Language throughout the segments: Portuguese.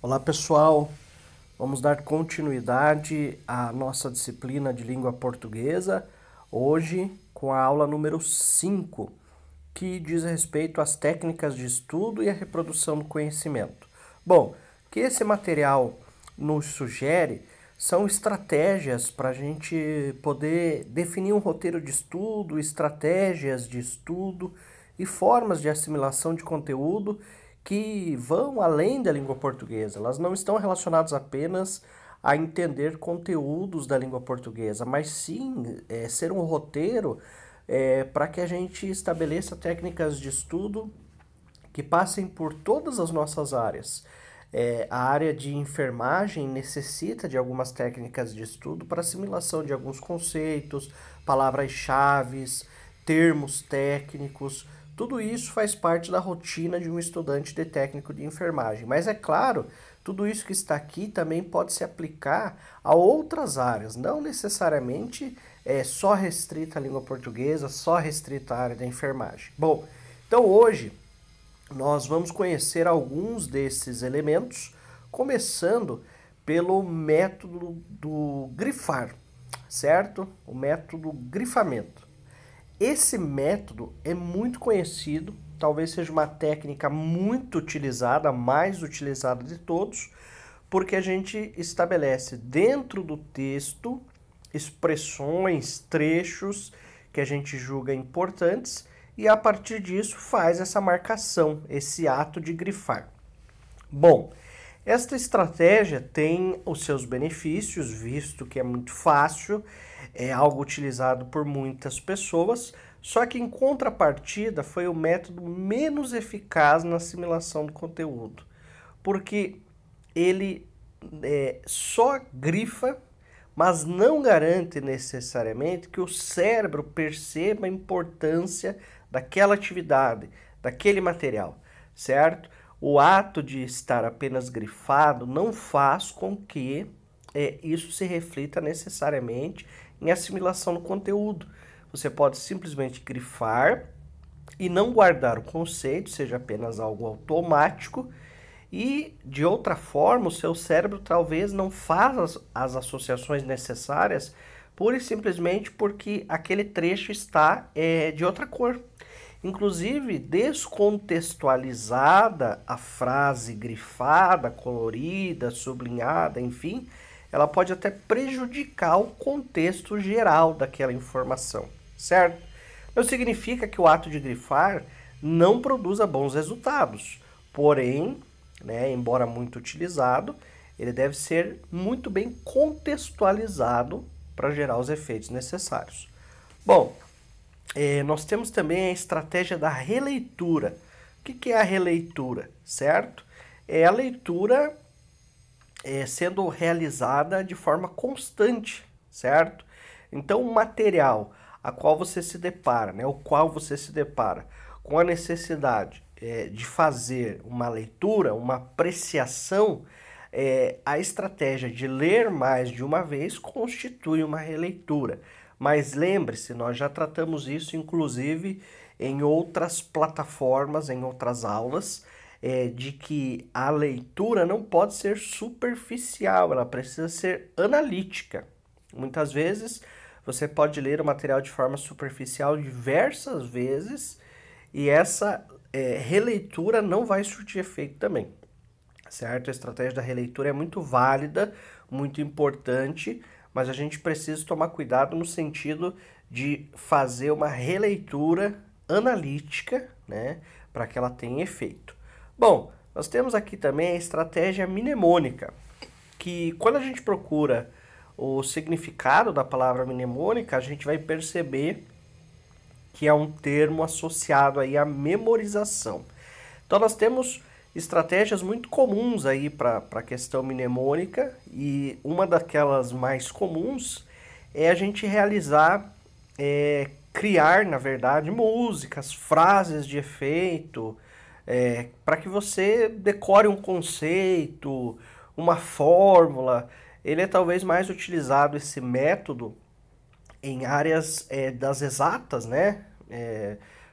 Olá pessoal, vamos dar continuidade à nossa disciplina de língua portuguesa, hoje com a aula número 5, que diz respeito às técnicas de estudo e à reprodução do conhecimento. Bom, o que esse material nos sugere são estratégias para a gente poder definir um roteiro de estudo, estratégias de estudo e formas de assimilação de conteúdo que vão além da língua portuguesa. Elas não estão relacionadas apenas a entender conteúdos da língua portuguesa, mas sim ser um roteiro para que a gente estabeleça técnicas de estudo que passem por todas as nossas áreas. A área de enfermagem necessita de algumas técnicas de estudo para assimilação de alguns conceitos, palavras-chave, termos técnicos. Tudo isso faz parte da rotina de um estudante de técnico de enfermagem. Mas é claro, tudo isso que está aqui também pode se aplicar a outras áreas, não necessariamente só restrita à língua portuguesa, só restrita à área da enfermagem. Bom, então hoje nós vamos conhecer alguns desses elementos, começando pelo método do grifar, certo? O método grifamento. Esse método é muito conhecido, talvez seja uma técnica muito utilizada, a mais utilizada de todos, porque a gente estabelece dentro do texto expressões, trechos que a gente julga importantes e a partir disso faz essa marcação, esse ato de grifar. Bom, esta estratégia tem os seus benefícios, visto que é muito fácil, é algo utilizado por muitas pessoas, só que em contrapartida foi o método menos eficaz na assimilação do conteúdo, porque ele só grifa, mas não garante necessariamente que o cérebro perceba a importância daquela atividade, daquele material, certo? O ato de estar apenas grifado não faz com que isso se reflita necessariamente em assimilação do conteúdo. Você pode simplesmente grifar e não guardar o conceito, seja apenas algo automático, e de outra forma o seu cérebro talvez não faça as associações necessárias pura e simplesmente porque aquele trecho está de outra cor. Inclusive, descontextualizada a frase grifada, colorida, sublinhada, enfim, ela pode até prejudicar o contexto geral daquela informação, certo? Não significa que o ato de grifar não produza bons resultados, porém, embora muito utilizado, ele deve ser muito bem contextualizado para gerar os efeitos necessários. Bom, nós temos também a estratégia da releitura. O que é a releitura, certo? É a leitura sendo realizada de forma constante, certo? Então, o material a qual você se depara, o qual você se depara com a necessidade de fazer uma leitura, uma apreciação, a estratégia de ler mais de uma vez constitui uma releitura. Mas lembre-se, nós já tratamos isso inclusive em outras plataformas, em outras aulas, de que a leitura não pode ser superficial, ela precisa ser analítica. Muitas vezes você pode ler o material de forma superficial diversas vezes e essa releitura não vai surtir efeito também, certo? A estratégia da releitura é muito válida, muito importante, mas a gente precisa tomar cuidado no sentido de fazer uma releitura analítica, para que ela tenha efeito. Bom, nós temos aqui também a estratégia mnemônica, que quando a gente procura o significado da palavra mnemônica, a gente vai perceber que é um termo associado aí à memorização. Então nós temos estratégias muito comuns aí para a questão mnemônica e uma daquelas mais comuns é a gente realizar, criar, na verdade, músicas, frases de efeito, para que você decore um conceito, uma fórmula. Ele é talvez mais utilizado, esse método, em áreas das exatas,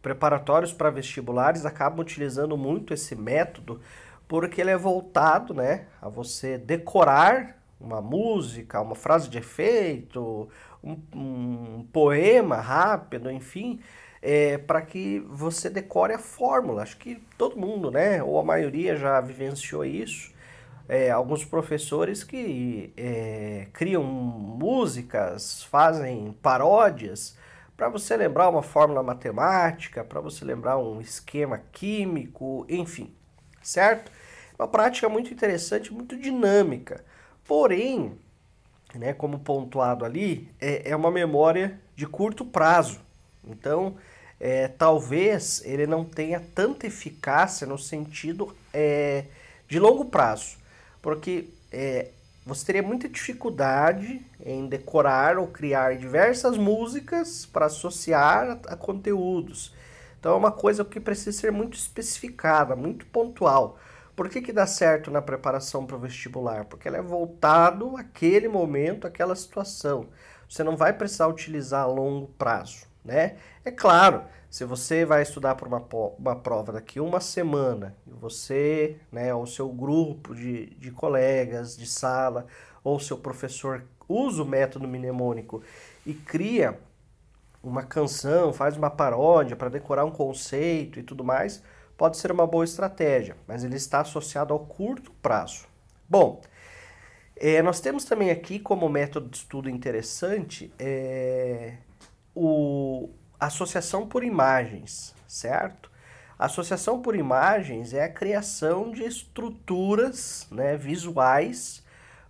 preparatórios para vestibulares acabam utilizando muito esse método, porque ele é voltado, né, a você decorar uma música, uma frase de efeito, um poema rápido, enfim, para que você decore a fórmula. Acho que todo mundo, né, ou a maioria já vivenciou isso. Alguns professores que criam músicas, fazem paródias para você lembrar uma fórmula matemática, para você lembrar um esquema químico, enfim, certo? Uma prática muito interessante, muito dinâmica. Porém, né, como pontuado ali, é uma memória de curto prazo. Então, talvez ele não tenha tanta eficácia no sentido de longo prazo, porque você teria muita dificuldade em decorar ou criar diversas músicas para associar a conteúdos. Então é uma coisa que precisa ser muito especificada, muito pontual. Por que dá certo na preparação para o vestibular? Porque ela é voltado àquele momento, àquela situação. Você não vai precisar utilizar a longo prazo, né? É claro, se você vai estudar para uma prova daqui uma semana, e você, né, ou seu grupo de colegas de sala, ou seu professor usa o método mnemônico e cria uma canção, faz uma paródia para decorar um conceito e tudo mais, pode ser uma boa estratégia, mas ele está associado ao curto prazo. Bom, nós temos também aqui como método de estudo interessante a associação por imagens, certo? A associação por imagens é a criação de estruturas, né, visuais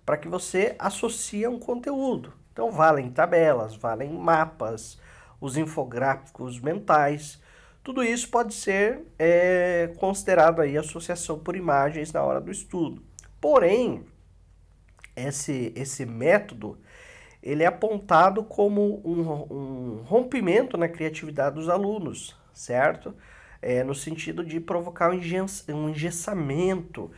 para que você associe a um conteúdo. Então, valem tabelas, valem mapas, os infográficos mentais. Tudo isso pode ser considerado aí associação por imagens na hora do estudo. Porém, esse método ele é apontado como um rompimento na criatividade dos alunos, certo? No sentido de provocar um engessamento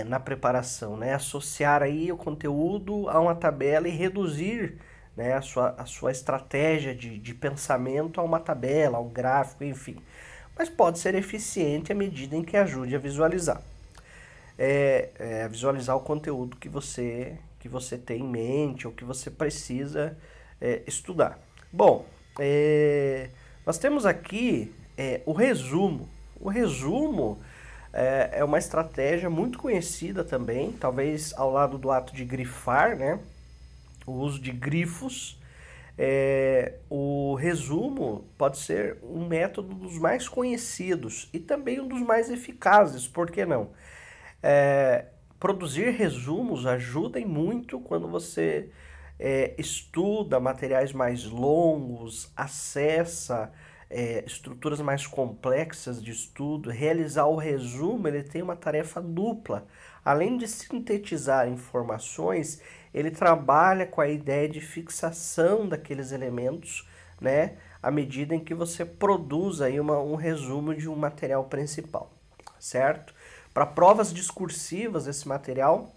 na preparação, né? Associar aí o conteúdo a uma tabela e reduzir, né, a sua estratégia de pensamento a uma tabela, a um gráfico, enfim. Mas pode ser eficiente à medida em que ajude a visualizar. Visualizar o conteúdo que você tem em mente ou que você precisa estudar. Bom, nós temos aqui o resumo. O resumo é uma estratégia muito conhecida também, talvez ao lado do ato de grifar, né? O uso de grifos. O resumo pode ser um método dos mais conhecidos e também um dos mais eficazes, por que não? Produzir resumos ajuda muito quando você estuda materiais mais longos, acessa estruturas mais complexas de estudo. Realizar o resumo, ele tem uma tarefa dupla. Além de sintetizar informações, ele trabalha com a ideia de fixação daqueles elementos, né, à medida em que você produz aí um resumo de um material principal, certo? Para provas discursivas, esse material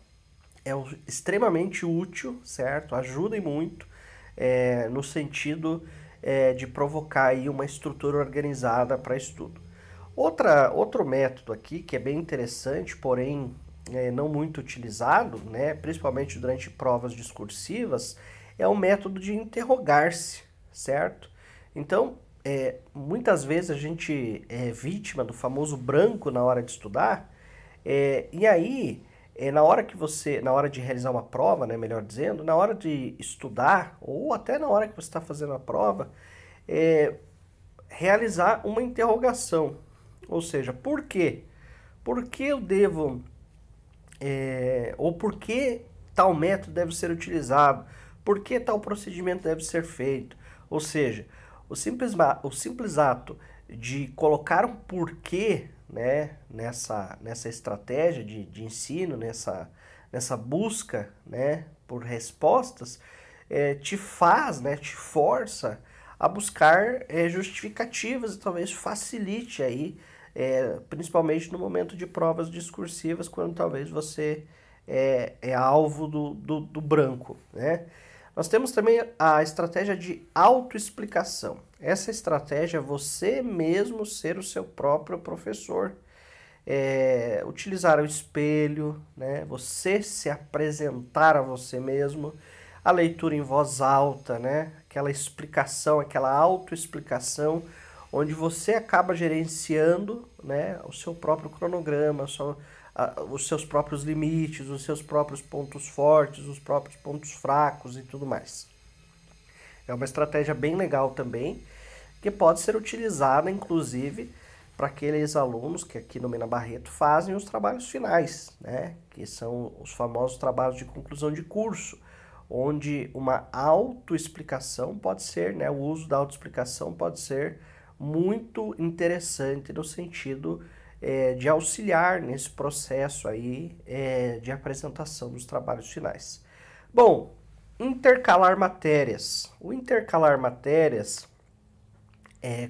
é extremamente útil, certo? Ajuda muito no sentido de provocar aí uma estrutura organizada para estudo. Outro método aqui que é bem interessante, porém não muito utilizado, né, principalmente durante provas discursivas, é o método de interrogar-se, certo? Então, muitas vezes a gente é vítima do famoso branco na hora de estudar, e aí, na hora de realizar uma prova, né, melhor dizendo, na hora de estudar, ou até na hora que você está fazendo a prova, realizar uma interrogação. Ou seja, por quê? Por que eu devo, ou por que tal método deve ser utilizado? Por que tal procedimento deve ser feito? Ou seja, o simples ato de colocar um porquê, né, nessa estratégia de ensino, nessa busca, né, por respostas, te faz, né, te força a buscar justificativas e talvez facilite aí, principalmente no momento de provas discursivas, quando talvez você é alvo do branco, né? Nós temos também a estratégia de autoexplicação. Essa estratégia é você mesmo ser o seu próprio professor. utilizar o espelho, né? Você se apresentar a você mesmo, a leitura em voz alta, né? Aquela explicação, aquela autoexplicação, onde você acaba gerenciando, né, o seu próprio cronograma, os seus próprios limites, os seus próprios pontos fortes, os próprios pontos fracos e tudo mais. É uma estratégia bem legal também, que pode ser utilizada, inclusive, para aqueles alunos que aqui no Mena Barreto fazem os trabalhos finais, né? Que são os famosos trabalhos de conclusão de curso, onde uma autoexplicação pode ser, né? O uso da autoexplicação pode ser muito interessante no sentido de auxiliar nesse processo aí de apresentação dos trabalhos finais. Bom, intercalar matérias. O intercalar matérias,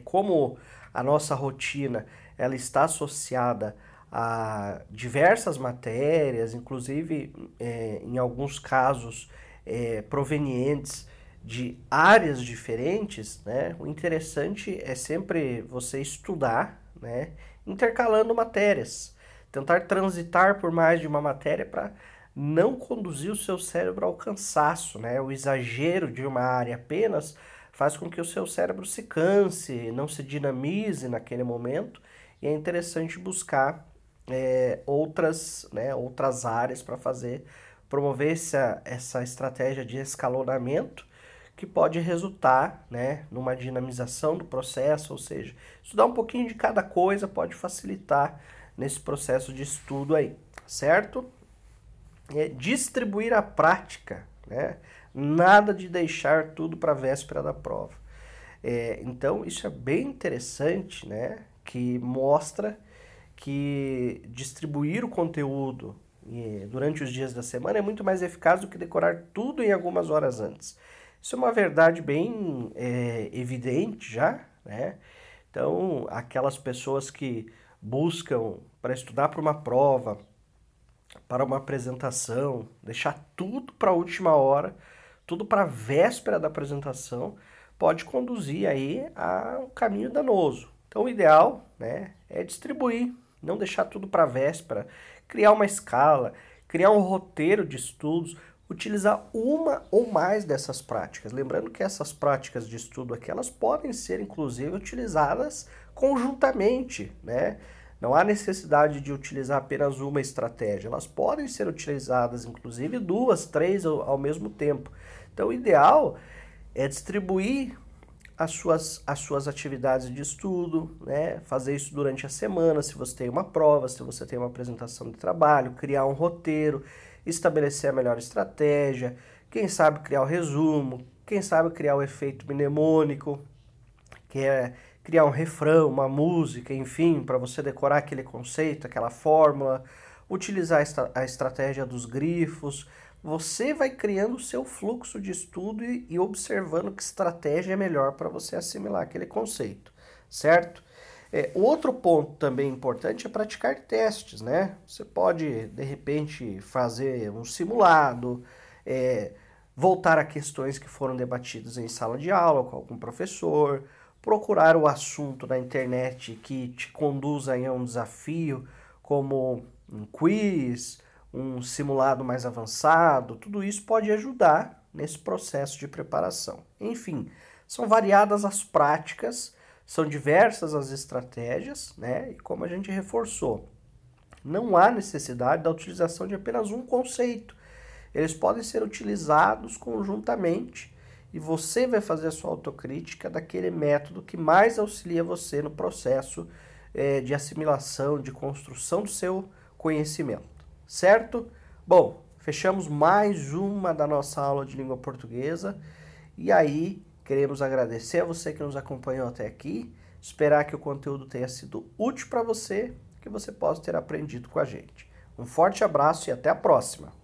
como a nossa rotina ela está associada a diversas matérias, inclusive em alguns casos provenientes de áreas diferentes, né? O interessante é sempre você estudar, né? Intercalando matérias, tentar transitar por mais de uma matéria para não conduzir o seu cérebro ao cansaço, né? O exagero de uma área apenas faz com que o seu cérebro se canse, não se dinamize naquele momento, e é interessante buscar outras áreas para promover essa estratégia de escalonamento, que pode resultar, né, numa dinamização do processo, ou seja, estudar um pouquinho de cada coisa pode facilitar nesse processo de estudo aí, certo? Distribuir a prática, né? Nada de deixar tudo para a véspera da prova. Então, isso é bem interessante, né? Que mostra que distribuir o conteúdo durante os dias da semana é muito mais eficaz do que decorar tudo em algumas horas antes. Isso é uma verdade bem evidente já, né? Então, aquelas pessoas que buscam para estudar para uma prova, para uma apresentação, deixar tudo para a última hora, tudo para a véspera da apresentação, pode conduzir aí a um caminho danoso. Então, o ideal, né, é distribuir, não deixar tudo para a véspera, criar uma escala, criar um roteiro de estudos, utilizar uma ou mais dessas práticas. Lembrando que essas práticas de estudo aqui, elas podem ser, inclusive, utilizadas conjuntamente, né? Não há necessidade de utilizar apenas uma estratégia, elas podem ser utilizadas, inclusive, 2, 3 ao mesmo tempo. Então, o ideal é distribuir as suas atividades de estudo, né? Fazer isso durante a semana, se você tem uma prova, se você tem uma apresentação de trabalho, criar um roteiro, estabelecer a melhor estratégia, quem sabe criar o resumo, quem sabe criar o efeito mnemônico, que é criar um refrão, uma música, enfim, para você decorar aquele conceito, aquela fórmula, utilizar a estratégia dos grifos. Você vai criando o seu fluxo de estudo e observando que estratégia é melhor para você assimilar aquele conceito, certo? Outro ponto também importante é praticar testes, né? Você pode, de repente, fazer um simulado, voltar a questões que foram debatidas em sala de aula com algum professor, procurar o assunto na internet que te conduza a um desafio, como um quiz, um simulado mais avançado, tudo isso pode ajudar nesse processo de preparação. Enfim, são variadas as práticas, são diversas as estratégias, né? E como a gente reforçou, não há necessidade da utilização de apenas um conceito. Eles podem ser utilizados conjuntamente e você vai fazer a sua autocrítica daquele método que mais auxilia você no processo de assimilação, de construção do seu conhecimento, certo? Bom, fechamos mais uma da nossa aula de língua portuguesa e aí queremos agradecer a você que nos acompanhou até aqui, esperar que o conteúdo tenha sido útil para você, que você possa ter aprendido com a gente. Um forte abraço e até a próxima!